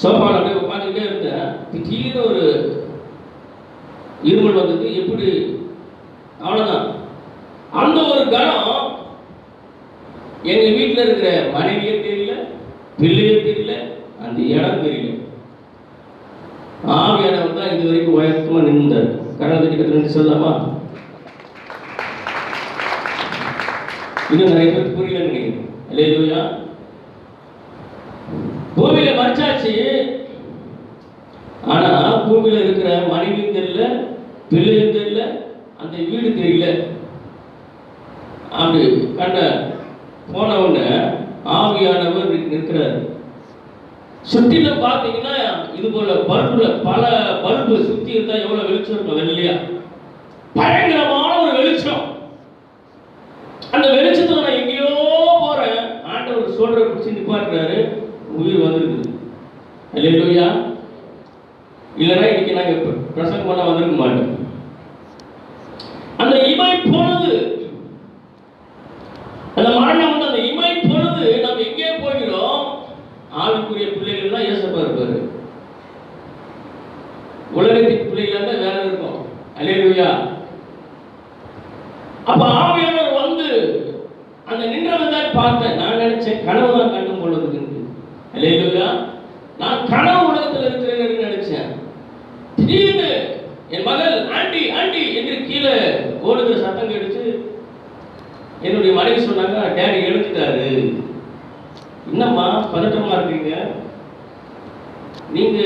சோஃபாவில் அப்படியே உட்காந்துக்கிட்டே இருந்தேன். திடீர்னு ஒரு இருமல் வந்தது. எப்படி அவ்வளோதான். அந்த ஒரு கணம் எங்க வீட்டில் இருக்கிற மனைவியே தெரியல, பிள்ளையே தெரியல, அந்த இடம் தெரியல. ஆவியானவர் தான் இது வரைக்கும் உயர்த்தமா நின்றார். கடவுள் கிட்ட சொல்லலாமா? இன்னும் நிறைய பேர் புரியலன்னு நினைக்கிறேன். அல்லேலூயா. பூமியில மறைச்சாச்சு. ஆனா பூமியில இருக்கிற மனைவியும் தெரியல, பிள்ளையும் தெரியல, அந்த வீடு தெரியல. அப்படி கண்ட போன உடனே ஆவியானவர் நிற்கிறார். சுற்றில பார்த்தீங்கன்னா இது போல பல்புல பல பல்பு சுத்தி இருந்தா எவ்வளவு வெளிச்சம் இருக்கும் வெள்ளையா, பயங்கரமான ஒரு வெளிச்சம். அந்த வெளிச்சத்துல நான் எங்கேயோ போறேன். ஆண்டவர் சொல்ற பிடிச்சி நிப்பாட்டுறாரு. உயிர் வந்திருக்குது. அல்லேலூயா. இல்லைன்னா இன்னைக்கு நாங்க பிரசங்கம் பண்ண வந்திருக்க மாட்டோம். அந்த இமை பொழுது, அந்த மரணம் வந்து அந்த இமை பொழுது நம்ம எங்கே போகிறோம்? ஆவிக்குரிய பிள்ளைகள் தான் ஏசப்பா இருப்பாரு. உலகத்தின் பிள்ளைகள் தான் வேற இருக்கும். அல்லேலூயா. அப்ப ஆவியானவர் வந்து அந்த நின்றவன் தான் பார்த்தேன். நான் நினைச்சேன் கனவு தான் கண்டும் பொழுது. அல்லேலூயா. நான் கனவு உலகத்தில் இருக்கிறேன்னு நினைச்சேன். திடீர்னு என் மகள் ஆண்டி ஆண்டி என்று கீழே ஓடுகிற சத்தம் கேட்டுச்சு. என்னுடைய மனைவி சொன்னாங்க, டேடி எழுந்துட்டாரு. என்னம்மா பதட்டமா இருக்கீங்க? நீங்க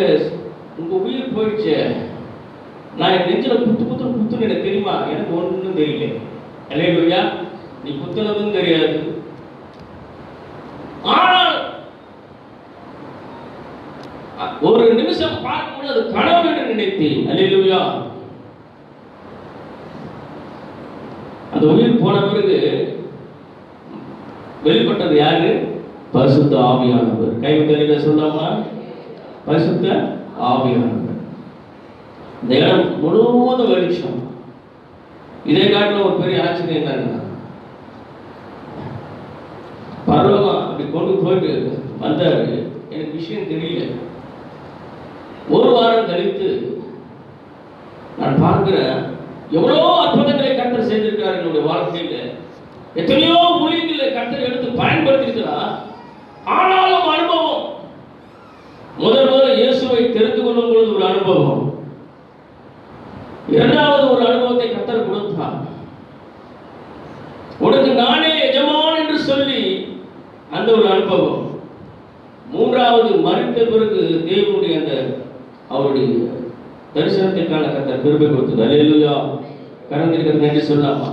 உங்க உயிர் போயிடுச்சு. நான் என் நெஞ்சில குத்துன்னு எனக்கு தெரியுமா? எனக்கு ஒன்றும் தெரியல. அல்லேலூயா. நீ குத்துனதும் தெரியாது. ஆனால் ஒரு நிமிஷம் பார்க்கும்போது அது கனவு என்று நினைத்தேன். அல்லேலூயா. அந்த உயிர் போன பிறகு வெளிப்பட்டது யாரு? பரிசுத்த ஆவியானவர். கைவிட்டறில சொல்லாமா? பரிசுத்த ஆவியானவர். இந்த இடம் முழுவதும் வெளிச்சம். இதே காட்டில் ஒரு பெரிய ஆச்சரியம் என்னன்னா, பரலோகம் அப்படி கொண்டு போயிட்டு வந்தாரு. எனக்கு விஷயம் தெரியல. ஒரு வாரம் கழித்து நான் பார்க்கிறேன், எவ்வளோ அற்புதங்களை கர்த்தர் செய்திருக்கிறார் என்னுடைய வாழ்க்கையில. எத்தனையோ ஊழியர்களை கர்த்தர் எடுத்து பயன்படுத்தியிருக்கிறார். ஆனாலும் அனுபவம், முதல்ல இயேசுவை தெரிந்து கொள்ளும் பொழுது ஒரு அனுபவம், இரண்டாவது ஒரு அனுபவத்தை கர்த்தர் கொடுத்தார். உனக்கு நானே எஜமான் என்று சொல்லி அந்த ஒரு அனுபவம். மூன்றாவது மரித்த பிறகு தேவனுடைய அந்த அவருடைய தரிசனத்தை காண கர்த்தர் கிருபை கொடுத்தது. அல்லேலூயா. கரந்திருக்கிறது நன்றி சொல்லாமா?